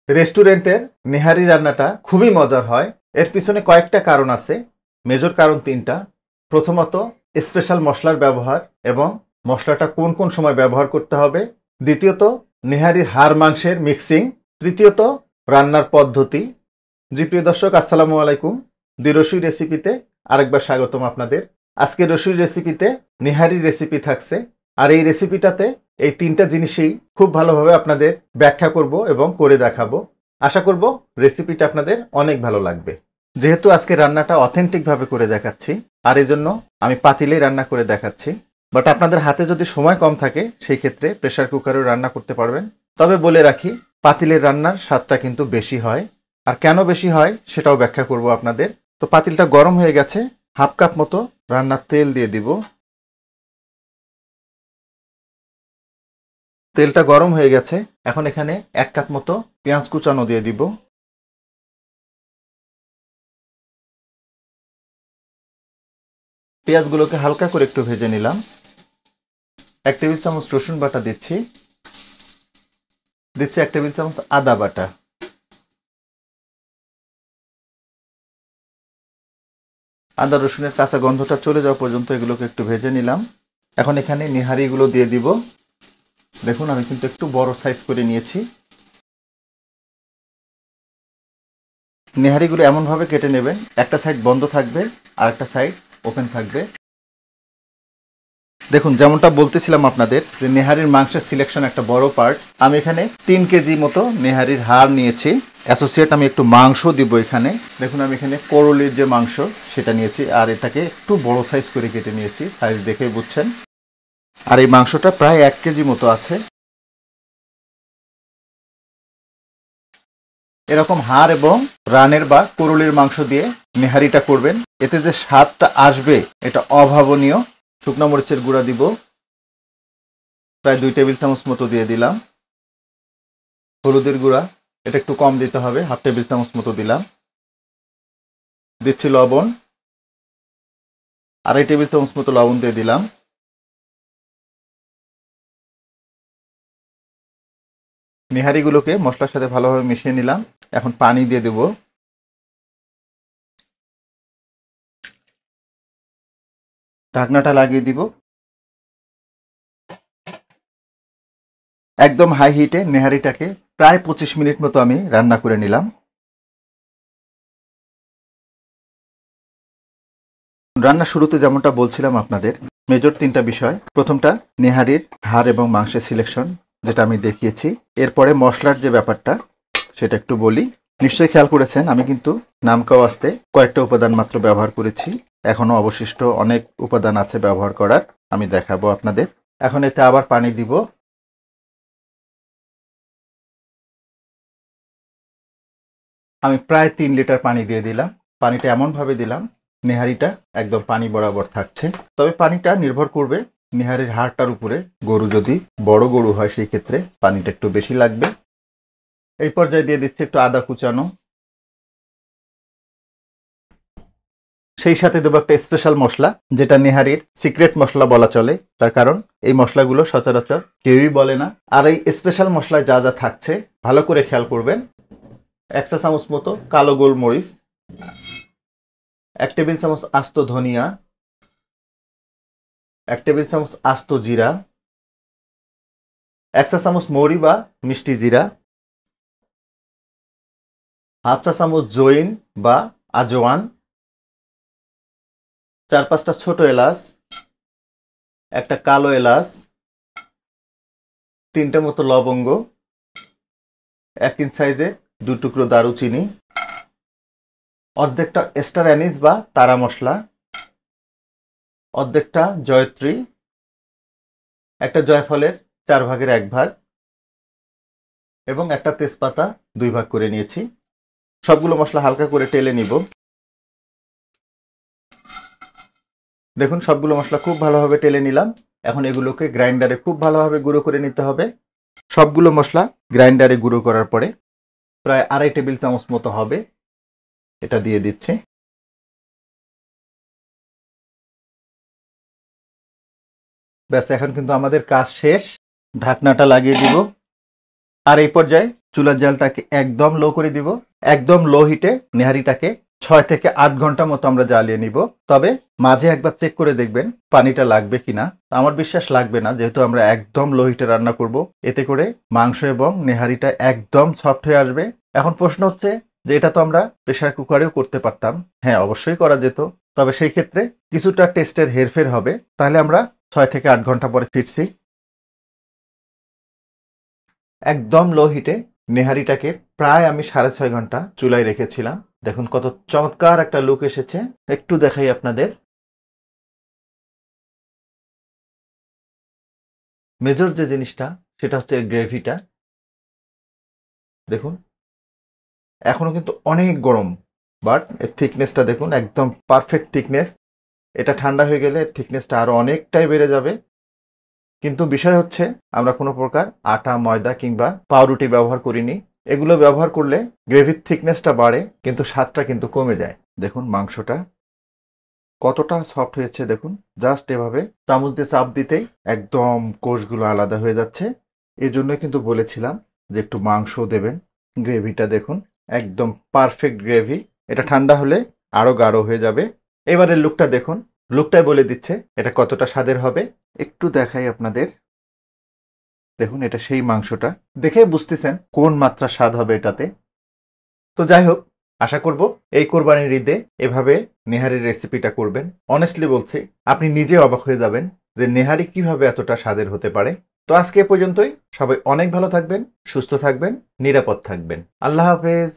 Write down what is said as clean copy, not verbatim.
রেস্টুরেন্টের নেহারি রান্নাটা খুবই মজার হয়। এর পিছনে কয়েকটা কারণ আছে, মেজর কারণ তিনটা। প্রথমত স্পেশাল মশলার ব্যবহার এবং মশলাটা কোন কোন সময় ব্যবহার করতে হবে। দ্বিতীয়ত নেহারির হাড় মাংসের মিক্সিং। তৃতীয়ত রান্নার পদ্ধতি। জি প্রিয় দর্শক, আসসালামু আলাইকুম। দি রসুই রেসিপিতে আরেকবার স্বাগতম আপনাদের। আজকে রসুই রেসিপিতে নেহারি রেসিপি থাকছে, আর এই রেসিপিটাতে এই তিনটা জিনিসই খুব ভালোভাবে আপনাদের ব্যাখ্যা করব এবং করে দেখাবো। আশা করব রেসিপিটা আপনাদের অনেক ভালো লাগবে। যেহেতু আজকে রান্নাটা অথেন্টিকভাবে করে দেখাচ্ছি, আর এই জন্য আমি পাতিলেই রান্না করে দেখাচ্ছি। বাট আপনাদের হাতে যদি সময় কম থাকে সেই ক্ষেত্রে প্রেসার কুকারেও রান্না করতে পারবেন। তবে বলে রাখি, পাতিলের রান্নার স্বাদটা কিন্তু বেশি হয়। আর কেন বেশি হয় সেটাও ব্যাখ্যা করব আপনাদের। তো পাতিলটা গরম হয়ে গেছে, হাফ কাপ মতো রান্নার তেল দিয়ে দিব। তেলটা গরম হয়ে গেছে, এখন এখানে 1 কাপ মতো পেঁয়াজ কুচানো দিয়ে দিব। পেঁয়াজগুলোকে হালকা করে একটু ভেজে নিলাম। 1 টেবিল চামচ রসুন বাটা দিচ্ছি 1 টেবিল চামচ আদা বাটা। আদা রসুনের কাঁচা গন্ধটা চলে যাওয়া পর্যন্ত এগুলোকে একটু ভেজে নিলাম। এখন এখানে নেহারিগুলো দিয়ে দিব। দেখুন, আমি কিন্তু একটু বড় সাইজ করে নিয়েছি। নেহারিগুলো এমনভাবে কেটে নেবেন, একটা সাইড বন্ধ থাকবে আর একটা সাইড ওপেন থাকবে। দেখুন, যেমনটা বলতেছিলাম আপনাদের যে নেহারির মাংসের সিলেকশন একটা বড় পার্ট। আমি এখানে 3 কেজি মতো নেহারির হাড় নিয়েছি। অ্যাসোসিয়েট আমি একটু মাংস দিব এখানে। দেখুন, আমি এখানে করলির যে মাংস সেটা নিয়েছি, আর এটাকে একটু বড় সাইজ করে কেটে নিয়েছি, সাইজ দেখে বুঝছেন। আর এই মাংসটা প্রায় 1 কেজি মতো আছে। এরকম হাড় এবং রানের বা করলির মাংস দিয়ে নেহারিটা করবেন, এতে যে স্বাদটা আসবে এটা অভাবনীয়। শুকনো মরিচের গুঁড়া দিব, প্রায় 2 টেবিল চামচ মতো দিয়ে দিলাম। হলুদের গুঁড়া এটা একটু কম দিতে হবে, হাফ টেবিল চামচ মতো দিলাম। দিচ্ছি লবণ, 2.5 টেবিল চামচ মতো লবণ দিয়ে দিলাম। নেহারিগুলোকে মশলার সাথে ভালোভাবে মিশিয়ে নিলাম। এখন পানি দিয়ে দেব। ঢাকনাটা লাগিয়ে দিব। একদম হাই হিটে নেহারিটাকে প্রায় 25 মিনিট মতো আমি রান্না করে নিলাম। রান্না শুরুতে যেমনটা বলছিলাম আপনাদের, মেজর 3টা বিষয়। প্রথমটা নেহারির হাড় এবং মাংসের সিলেকশন, যেটা আমি দেখিয়েছি। এরপরে মশলার যে ব্যাপারটা সেটা একটু বলি। নিশ্চয়ই খেয়াল করেছেন আমি কিন্তু নামকা ওয়াস্তে কয়েকটা উপাদান মাত্র ব্যবহার করেছি। এখনো অবশিষ্ট অনেক উপাদান আছে ব্যবহার করার, আমি দেখাবো আপনাদের। এখন এতে আবার পানি দিব। আমি প্রায় 3 লিটার পানি দিয়ে দিলাম। পানিটা এমনভাবে দিলাম নেহারিটা একদম পানি বরাবর থাকছে। তবে পানিটা নির্ভর করবে নেহারির হাড়টার উপরে। গরু যদি বড় গরু হয় সেই ক্ষেত্রে পানিটা একটু বেশি লাগবে। এই পর্যায়ে দিয়ে দিচ্ছি একটু আদা কুচানো। সেই সাথে দেবো একটা স্পেশাল মশলা, যেটা নেহারির সিক্রেট মশলা বলা চলে। তার কারণ এই মশলাগুলো সচরাচর কেউই বলে না। আর এই স্পেশাল মশলায় যা যা থাকছে ভালো করে খেয়াল করবেন। 1 চা চামচ মতো কালো গোলমরিচ, 1 টেবিল চামচ আস্ত ধনিয়া, 1 টেবিল চামচ আস্ত জিরা, 1 চা চামচ মৌরি বা মিষ্টি জিরা, হাফ চা চামচ জৈন বা আজওয়ান, 4-5টা ছোট এলাচ, একটা কালো এলাচ, 3টে মতো লবঙ্গ, 1 ইঞ্চ সাইজের 2 টুকরো দারুচিনি, অর্ধেকটা স্টার অ্যানিস বা তারা মশলা, অর্ধেকটা জয়ত্রী, একটা জয়ফলের 4 ভাগের 1 ভাগ এবং একটা তেজপাতা 2 ভাগ করে নিয়েছি। সবগুলো মশলা হালকা করে টেলে নিব। দেখুন, সবগুলো মশলা খুব ভালোভাবে টেলে নিলাম। এখন এগুলোকে গ্রাইন্ডারে খুব ভালোভাবে গুঁড়ো করে নিতে হবে। সবগুলো মশলা গ্রাইন্ডারে গুঁড়ো করার পরে প্রায় 2.5 টেবিল চামচ মতো হবে, এটা দিয়ে দিচ্ছি। ব্যাস, এখন কিন্তু আমাদের কাজ শেষ। ঢাকনাটা লাগিয়ে দিব। আর এই পর্যায়ে চুলার জালটাকে একদম লো করে দিব। একদম লো হিটে নেহারিটাকে 6 থেকে 8 ঘন্টা মতো আমরা জ্বালিয়ে নিব। তবে মাঝে একবার চেক করে দেখবেন পানিটা লাগবে কিনা। আমার বিশ্বাস লাগবে না, যেহেতু আমরা একদম লো হিটে রান্না করব। এতে করে মাংস এবং নেহারিটা একদম সফট হয়ে আসবে। এখন প্রশ্ন হচ্ছে যে এটা তো আমরা প্রেসার কুকারেও করতে পারতাম। হ্যাঁ, অবশ্যই করা যেত, তবে সেই ক্ষেত্রে কিছুটা টেস্টের হেরফের হবে। তাহলে আমরা 6 থেকে 8 ঘন্টা পরে ফিরছি। একদম লো হিটে নেহারিটাকে প্রায় আমি 6.5 ঘন্টা চুলায় রেখেছিলাম। দেখুন কত চমৎকার একটা লুক এসেছে। একটু দেখাই আপনাদের। মেজর যে জিনিসটা সেটা হচ্ছে গ্রেভিটা। দেখুন এখনো কিন্তু অনেক গরম, বাট এর থিকনেসটা দেখুন একদম পারফেক্ট থিকনেস। এটা ঠান্ডা হয়ে গেলে থিকনেসটা আরো অনেকটাই বেড়ে যাবে। কিন্তু বিষয় হচ্ছে আমরা কোনো প্রকার আটা, ময়দা কিংবা পাউরুটি ব্যবহার করিনি। এগুলো ব্যবহার করলে গ্রেভির থিকনেসটা বাড়ে কিন্তু স্বাদটা কিন্তু কমে যায়। দেখুন মাংসটা কতটা সফট হয়েছে। দেখুন জাস্ট এভাবে চামচ দিয়ে চাপ দিতেই একদম কোষগুলো আলাদা হয়ে যাচ্ছে। এই জন্যই কিন্তু বলেছিলাম যে একটু মাংস দেবেন। গ্রেভিটা দেখুন একদম পারফেক্ট গ্রেভি। এটা ঠান্ডা হলে আরো গাঢ় হয়ে যাবে। এবারের লুকটা দেখুন, লুকটাই বলে দিচ্ছে এটা কতটা স্বাদের হবে। একটু দেখাই আপনাদের। দেখুন এটা সেই মাংসটা, দেখে বুঝতেছেন কোন মাত্রা স্বাদ হবে এটাতে। তো যাই হোক, আশা করব এই কোরবানির ঈদে এভাবে নেহারির রেসিপিটা করবেন। অনেস্টলি বলছি, আপনি নিজে অবাক হয়ে যাবেন যে নেহারি কিভাবে এতটা স্বাদের হতে পারে। তো আজকে এ পর্যন্তই। সবাই অনেক ভালো থাকবেন, সুস্থ থাকবেন, নিরাপদ থাকবেন। আল্লাহ হাফেজ।